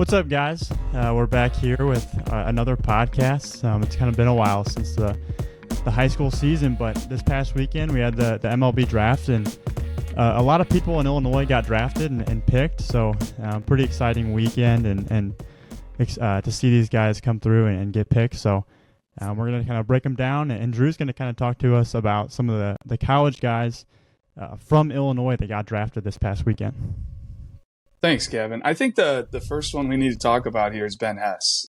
What's up, guys? We're back here with another podcast. It's kind of been a while since the high school season, but this past weekend we had the MLB Draft, and a lot of people in Illinois got drafted and picked, so pretty exciting weekend and to see these guys come through and get picked. So we're going to kind of break them down, and Drew's going to kind of talk to us about some of the college guys from Illinois that got drafted this past weekend. Thanks, Kevin. I think the first one we need to talk about here is Ben Hess.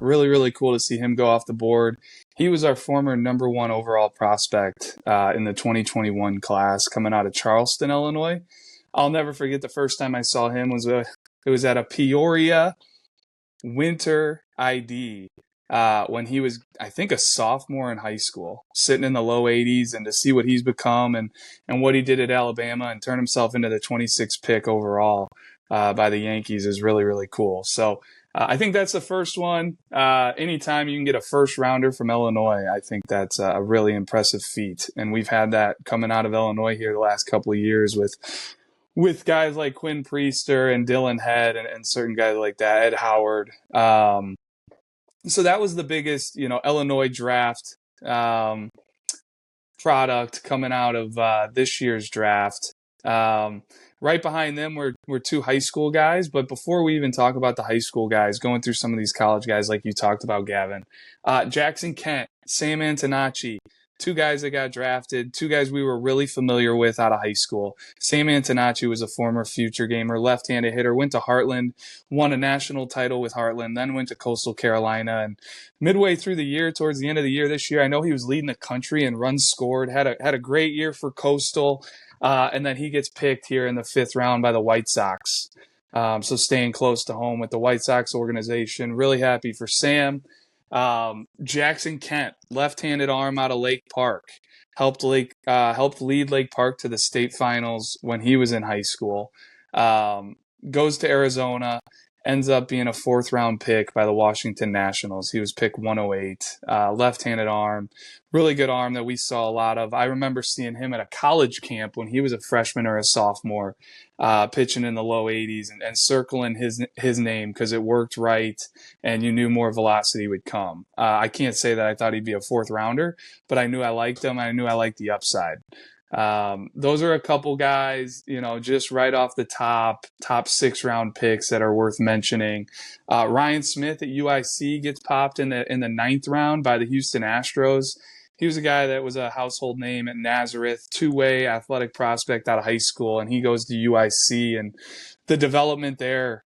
Really, really cool to see him go off the board. He was our former number one overall prospect in the 2021 class coming out of Charleston, Illinois. I'll never forget the first time I saw him it was at a Peoria winter ID when he was, I think, a sophomore in high school, sitting in the low 80s, and to see what he's become and what he did at Alabama and turn himself into the 26th pick overall by the Yankees is really, really cool. So I think that's the first one. Anytime you can get a first rounder from Illinois, I think that's a really impressive feat. And we've had that coming out of Illinois here the last couple of years with guys like Quinn Priester and Dylan Head and certain guys like that, Ed Howard. So that was the biggest, Illinois draft product coming out of this year's draft. Right behind them were two high school guys. But before we even talk about the high school guys, going through some of these college guys like you talked about, Gavin, Jackson Kent, Sam Antonacci, two guys that got drafted, two guys we were really familiar with out of high school. Sam Antonacci was a former future gamer, left-handed hitter, went to Heartland, won a national title with Heartland, then went to Coastal Carolina. And midway through the year, towards the end of the year this year, I know he was leading the country in runs scored, had a great year for Coastal, and then he gets picked here in the 5th round by the White Sox. So staying close to home with the White Sox organization. Really happy for Sam. Jackson Kent, left-handed arm out of Lake Park, helped lead Lake Park to the state finals when he was in high school. Goes to Arizona, ends up being a 4th-round pick by the Washington Nationals. He was picked 108, left-handed arm, really good arm that we saw a lot of. I remember seeing him at a college camp when he was a freshman or a sophomore, pitching in the low 80s and circling his name because it worked right and you knew more velocity would come. I can't say that I thought he'd be a 4th-rounder, but I knew I liked him. I knew I liked the upside. Those are a couple guys, just right off the top 6-round picks that are worth mentioning. Ryan Smith at UIC gets popped in the 9th round by the Houston Astros. He was a guy that was a household name at Nazareth, 2-way athletic prospect out of high school, and he goes to UIC, and the development there,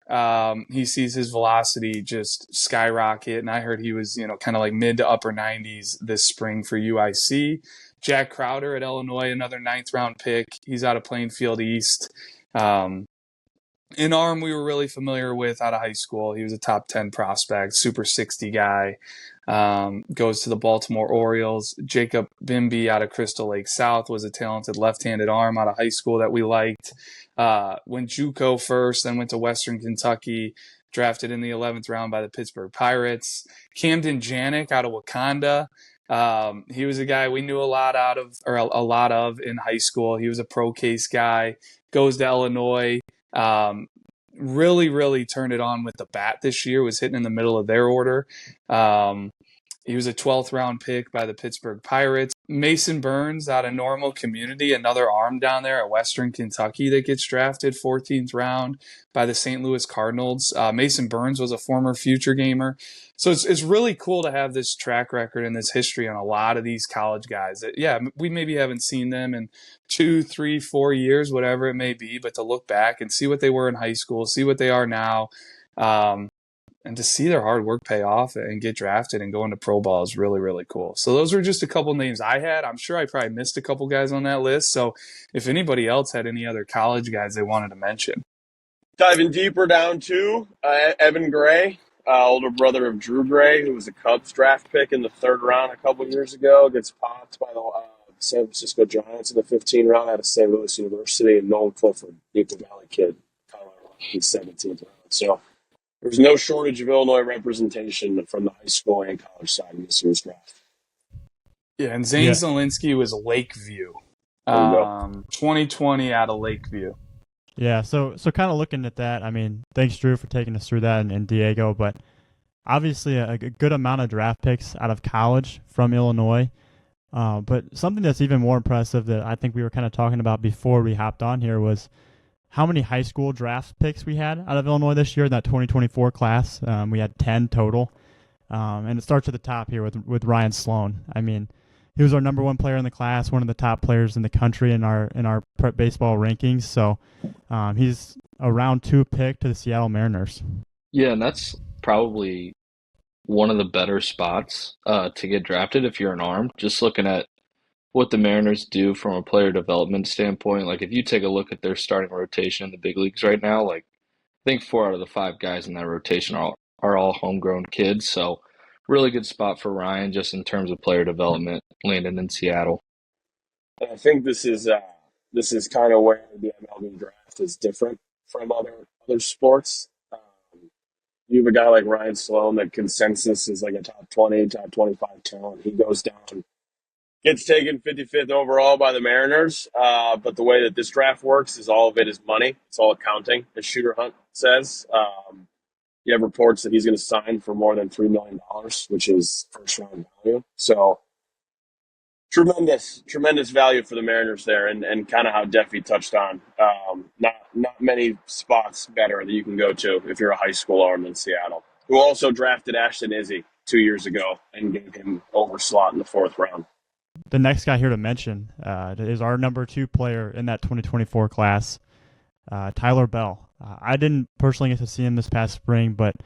he sees his velocity just skyrocket, and I heard he was, kind of like mid to upper 90s this spring for UIC. Jack Crowder at Illinois, another 9th-round pick. He's out of Plainfield East. An arm we were really familiar with out of high school. He was a top 10 prospect, super 60 guy. Goes to the Baltimore Orioles. Jacob Bimbi out of Crystal Lake South was a talented left-handed arm out of high school that we liked. Went JUCO first, then went to Western Kentucky. Drafted in the 11th round by the Pittsburgh Pirates. Camden Janik out of Wakanda. He was a guy we knew a lot of in high school. He was a pro case guy, goes to Illinois, really, really turned it on with the bat this year, was hitting in the middle of their order. He was a 12th round pick by the Pittsburgh Pirates. Mason Burns out of Normal Community, another arm down there at Western Kentucky that gets drafted 14th round by the St. Louis Cardinals. Mason Burns was a former future gamer. So it's really cool to have this track record and this history on a lot of these college guys that, we maybe haven't seen them in 2, 3, 4 years, whatever it may be, but to look back and see what they were in high school, see what they are now, and to see their hard work pay off and get drafted and go into pro ball is really, really cool. So those were just a couple names I had. I'm sure I probably missed a couple guys on that list. So if anybody else had any other college guys they wanted to mention. Diving deeper down to Evan Gray, older brother of Drew Gray, who was a Cubs draft pick in the 3rd round a couple years ago, gets popped by the San Francisco Giants in the 15th round out of St. Louis University, and Nolan Clifford, Newton Valley kid, Colorado, in the 17th round. So there's no shortage of Illinois representation from the high school and college side in this year's draft. Yeah, and Zane Zielinski was Lakeview, 2020 out of Lakeview. Yeah, so kind of looking at that, I mean, thanks Drew for taking us through that and Diego, but obviously a good amount of draft picks out of college from Illinois. But something that's even more impressive that I think we were kind of talking about before we hopped on here was how many high school draft picks we had out of Illinois this year in that 2024 class. We had 10 total. And it starts at the top here with Ryan Sloan. I mean, he was our number one player in the class, one of the top players in the country in our prep baseball rankings. So he's a round 2 pick to the Seattle Mariners. Yeah, and that's probably one of the better spots to get drafted if you're an arm. Just looking at what the Mariners do from a player development standpoint, like if you take a look at their starting rotation in the big leagues right now, like I think 4 out of the 5 guys in that rotation are all homegrown kids. So really good spot for Ryan just in terms of player development landing in Seattle. And I think this is kind of where the MLB draft is different from other sports. You have a guy like Ryan Sloan that consensus is like a top 20, top 25 talent. He goes down, gets taken 55th overall by the Mariners. But the way that this draft works is all of it is money. It's all accounting, as Shooter Hunt says. You have reports that he's going to sign for more than $3 million, which is first round value. So tremendous value for the Mariners there, and kind of how Duffy touched on. Not many spots better that you can go to if you're a high school arm in Seattle, who also drafted Ashton Izzy 2 years ago and gave him over slot in the 4th round. The next guy here to mention is our number 2 player in that 2024 class, Tyler Bell. I didn't personally get to see him this past spring, but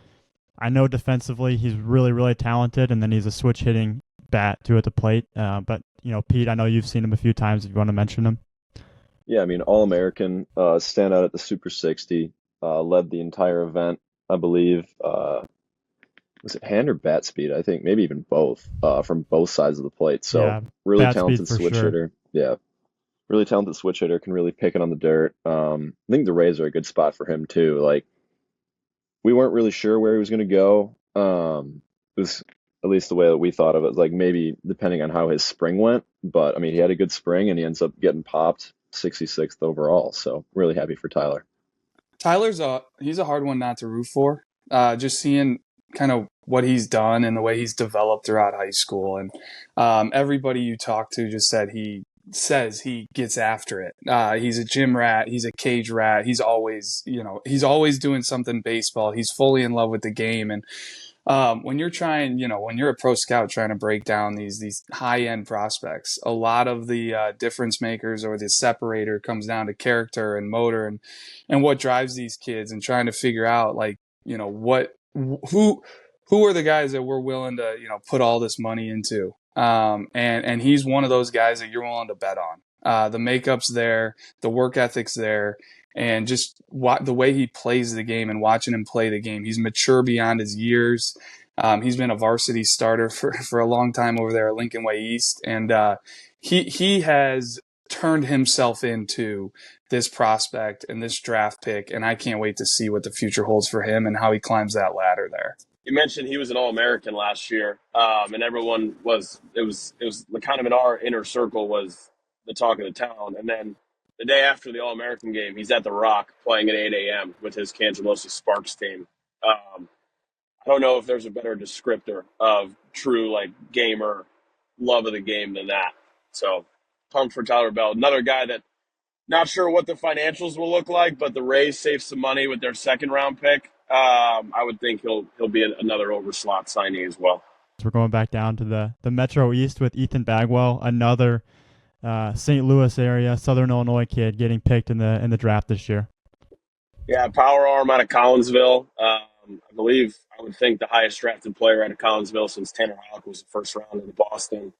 I know defensively he's really, really talented, and then he's a switch hitting bat too at the plate. But Pete, I know you've seen him a few times. If you want to mention him. Yeah, I mean, All-American, stand out at the Super 60, led the entire event, I believe. Was it hand or bat speed? I think maybe even both, from both sides of the plate. So Yeah, really bat talented speed for switch sure. hitter. Yeah, really talented switch hitter, can really pick it on the dirt. I think the Rays are a good spot for him too. Like, we weren't really sure where he was going to go. It was at least the way that we thought of it, like maybe depending on how his spring went. But I mean, he had a good spring and he ends up getting popped 66th overall. So really happy for Tyler. He's a hard one not to root for. Just seeing kind of what he's done and the way he's developed throughout high school, and everybody you talk to just says he gets after it. He's a gym rat. He's a cage rat. He's always doing something baseball. He's fully in love with the game. And when you're a pro scout trying to break down these high end prospects, a lot of the difference makers or the separator comes down to character and motor and what drives these kids, and trying to figure out who are the guys that we're willing to put all this money into. And he's one of those guys that you're willing to bet on. The makeup's there, the work ethic's there, and just the way he plays the game and watching him play the game. He's mature beyond his years. He's been a varsity starter for a long time over there at Lincoln Way East, and he has turned himself into this prospect and this draft pick, and I can't wait to see what the future holds for him and how he climbs that ladder there. You mentioned he was an All-American last year, and everyone was kind of in our inner circle was the talk of the town. And then the day after the All-American game, he's at the Rock playing at 8 a.m. with his Cangelosi Sparks team. I don't know if there's a better descriptor of true gamer love of the game than that. So pumped for Tyler Bell, another guy that not sure what the financials will look like, but the Rays saved some money with their 2nd round pick. I would think he'll be another overslot signing as well. So we're going back down to the Metro East with Ethan Bagwell, another St. Louis area, Southern Illinois kid getting picked in the draft this year. Yeah, power arm out of Collinsville. I believe I would think the highest drafted player out of Collinsville since Tanner Houck was the 1st round in Boston.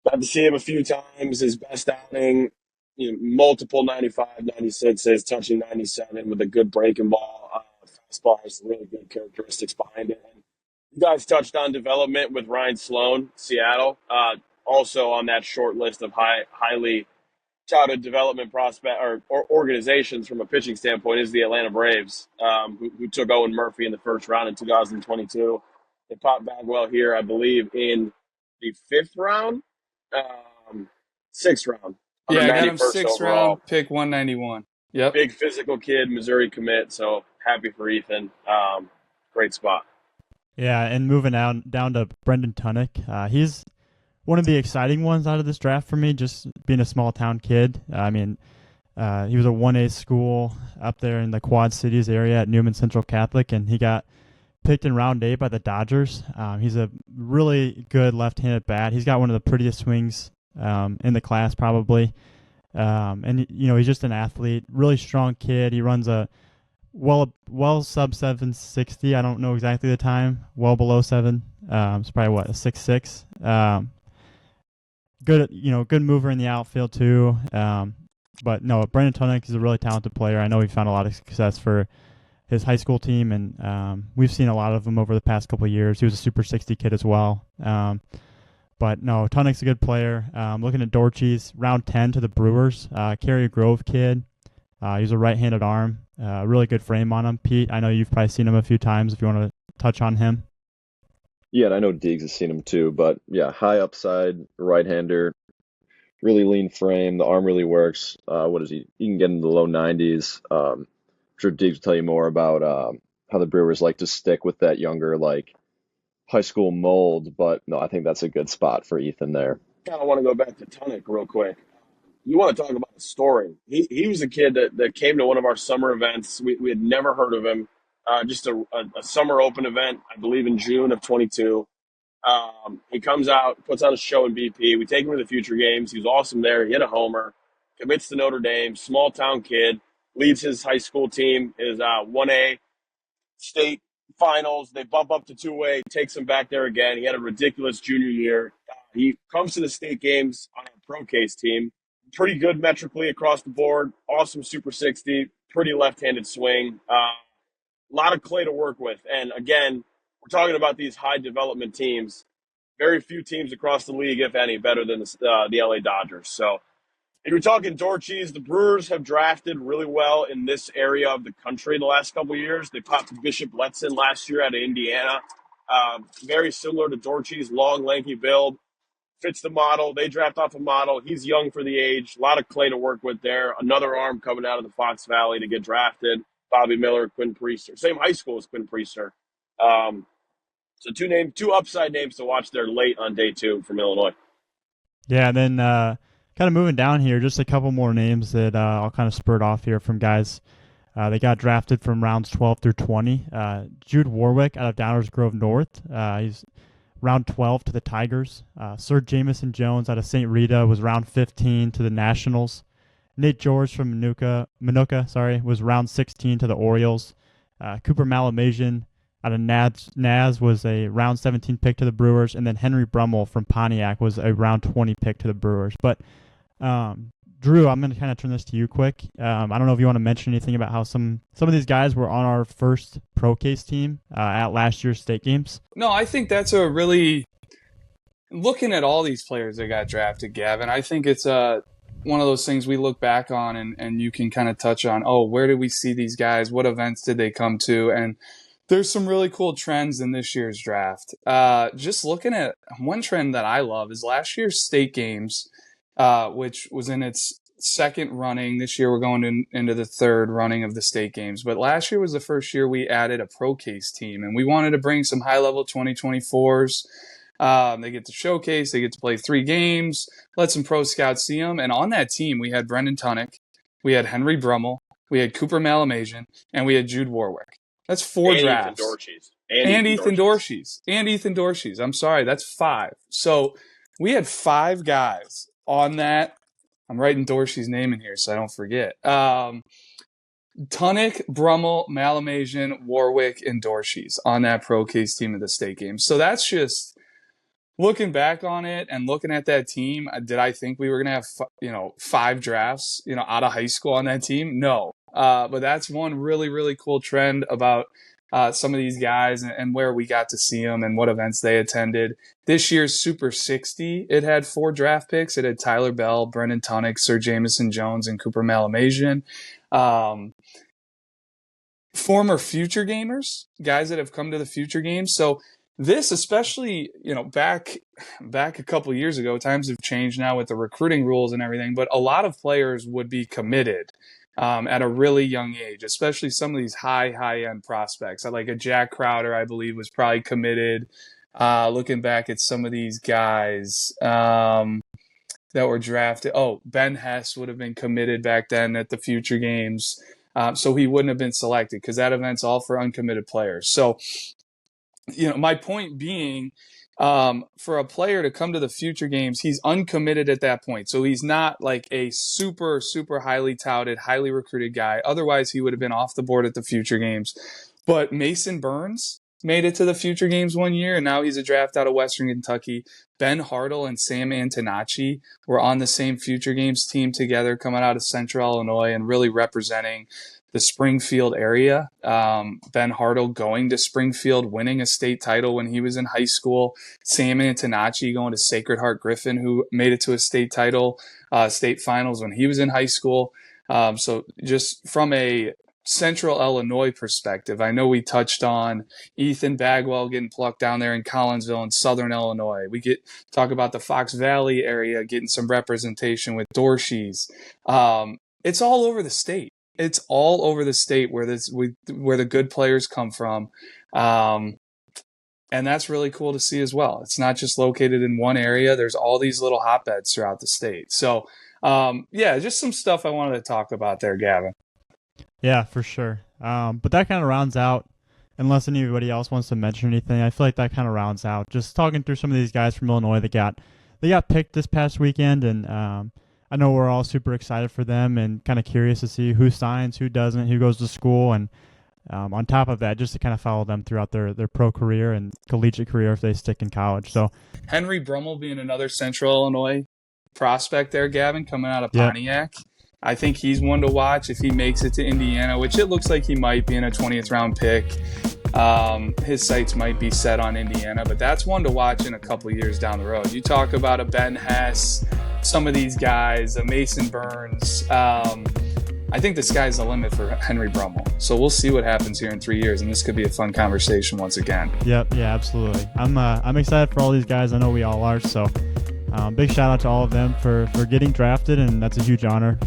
Got to see him a few times. His best outing, multiple 95, 96s, touching 97 with a good breaking ball. Fastball has really good characteristics behind it. And you guys touched on development with Ryan Sloan, Seattle. Also on that short list of highly touted development prospect or organizations from a pitching standpoint is the Atlanta Braves, who took Owen Murphy in the 1st round in 2022. They popped Bagwell here, I believe, in the 5th round, 6th round. Yeah, I got him 91st 6th overall. round, pick 191. Yep. Big physical kid, Missouri commit. So happy for Ethan. Great spot. Yeah, and moving down to Brendan Tunnik. He's one of the exciting ones out of this draft for me, just being a small town kid. I mean, he was a 1A school up there in the Quad Cities area at Newman Central Catholic, and he got picked in round 8 by the Dodgers. He's a really good left-handed bat. He's got one of the prettiest swings in the class, probably. And he's just an athlete, really strong kid. He runs a well sub 760. I don't know exactly the time. Well below 7. It's probably a 6'6". Good mover in the outfield too. But no, Brendan Tunnik is a really talented player. I know he found a lot of success for his high school team, and we've seen a lot of them over the past couple of years. He was a Super 60 kid as well. But no, Tunnik's a good player. Looking at Dorchies, round 10 to the Brewers. Cary Grove kid. He's a right-handed arm. Really good frame on him. Pete, I know you've probably seen him a few times if you want to touch on him. Yeah, and I know Deegs has seen him too, but yeah, high upside, right-hander, really lean frame. The arm really works. What is he? You can get in the low 90s. I'm sure Deegs will tell you more about how the Brewers like to stick with that younger, like, high school mold, but no, I think that's a good spot for Ethan there. Kind of want to go back to Tunnik real quick. You want to talk about a story. He was a kid that came to one of our summer events. We had never heard of him. Just a summer open event, I believe in June of 22. He comes out, puts on a show in BP. We take him to the future games. He was awesome there. He hit a homer, commits to Notre Dame, small town kid, leads his high school team, is 1A state finals. They bump up to 2A, takes him back there again. He had a ridiculous junior year. He comes to the state games on a pro case team. Pretty good metrically across the board. Awesome Super 60. Pretty left-handed swing. A lot of clay to work with. And again, we're talking about these high development teams. Very few teams across the league, if any, better than the LA Dodgers. So if you're talking Dorchies, the Brewers have drafted really well in this area of the country the last couple of years. They popped Bishop Letson last year out of Indiana. Very similar to Dorchies, long, lanky build. Fits the model. They draft off a model. He's young for the age. A lot of clay to work with there. Another arm coming out of the Fox Valley to get drafted. Bobby Miller, Quinn Priester. Same high school as Quinn Priester. So two upside names to watch there late on day 2 from Illinois. Yeah, and then kind of moving down here, just a couple more names that I'll kind of spurt off here from guys. They got drafted from rounds 12 through 20. Jude Warwrick out of Downers Grove North. He's round 12 to the Tigers. Sir Jamison Jones out of St. Rita was round 15 to the Nationals. Nate George from Minooka, was round 16 to the Orioles. Cooper Malamazian out of Naz was a round 17 pick to the Brewers, and then Henry Brummel from Pontiac was a round 20 pick to the Brewers. But Drew, I'm going to kind of turn this to you quick. I don't know if you want to mention anything about how some of these guys were on our first pro case team at last year's state games. No, I think that's a really looking at all these players that got drafted, Gavin. I think it's one of those things we look back on and you can kind of touch on, where did we see these guys? What events did they come to? And there's some really cool trends in this year's draft. Just looking at one trend that I love is last year's state games, which was in its second running. This year we're going into the third running of the state games. But last year was the first year we added a pro case team, and we wanted to bring some high-level 2024s. They get to showcase. They get to play 3 games, let some pro scouts see them. And on that team, we had Brendan Tunnik, we had Henry Brummel, we had Cooper Malamazian, and we had Jude Warwrick. That's 4 drafts. Ethan Dorchies. I'm sorry, that's 5. So we had 5 guys on that. I'm writing Dorchies' name in here so I don't forget. Tunnik, Brummel, Malamazian, Warwick, and Dorchies on that pro case team of the state games. So that's just looking back on it and looking at that team. Did I think we were going to have 5 drafts out of high school on that team? No. But that's one really, really cool trend about some of these guys and where we got to see them and what events they attended. This year's Super 60, it had 4 draft picks. It had Tyler Bell, Brendan Tunnik, Sir Jamison Jones, and Cooper Malamazian. Former future gamers, guys that have come to the future games. So this, especially, back a couple of years ago, times have changed now with the recruiting rules and everything, but a lot of players would be committed at a really young age, especially some of these high-end prospects. Like a Jack Crowder, I believe, was probably committed. Looking back at some of these guys that were drafted. Oh, Ben Hess would have been committed back then at the future games. So he wouldn't have been selected because that event's all for uncommitted players. So, my point being, for a player to come to the future games, he's uncommitted at that point. So he's not like a super, super highly touted, highly recruited guy. Otherwise, he would have been off the board at the future games. But Mason Burns made it to the future games one year, and now he's a draft out of Western Kentucky. Ben Hartle and Sam Antonacci were on the same future games team together, coming out of Central Illinois and really representing the Springfield area. Ben Hartle going to Springfield, winning a state title when he was in high school. Sam Antonacci going to Sacred Heart Griffin, who made it to a state title, state finals when he was in high school. So just from a Central Illinois perspective, I know we touched on Ethan Bagwell getting plucked down there in Collinsville in Southern Illinois. We talk about the Fox Valley area getting some representation with Dorchies. It's all over the state. It's all over the state where the good players come from. And that's really cool to see as well. It's not just located in one area. There's all these little hotbeds throughout the state. So, just some stuff I wanted to talk about there, Gavin. Yeah, for sure. But that kind of rounds out, unless anybody else wants to mention anything, I feel like that kind of rounds out. Just talking through some of these guys from Illinois that got picked this past weekend, and I know we're all super excited for them and kind of curious to see who signs, who doesn't, who goes to school, and on top of that, just to kind of follow them throughout their pro career and collegiate career if they stick in college. So Henry Brummel being another Central Illinois prospect there, Gavin, coming out of Pontiac. Yep. I think he's one to watch if he makes it to Indiana, which it looks like he might be in a 20th round pick. His sights might be set on Indiana, but that's one to watch in a couple years down the road. You talk about a Ben Hess, some of these guys, a Mason Burns. I think the sky's the limit for Henry Brummel. So we'll see what happens here in 3 years, and this could be a fun conversation once again. Yep, yeah, absolutely. I'm excited for all these guys. I know we all are. So big shout out to all of them for getting drafted, and that's a huge honor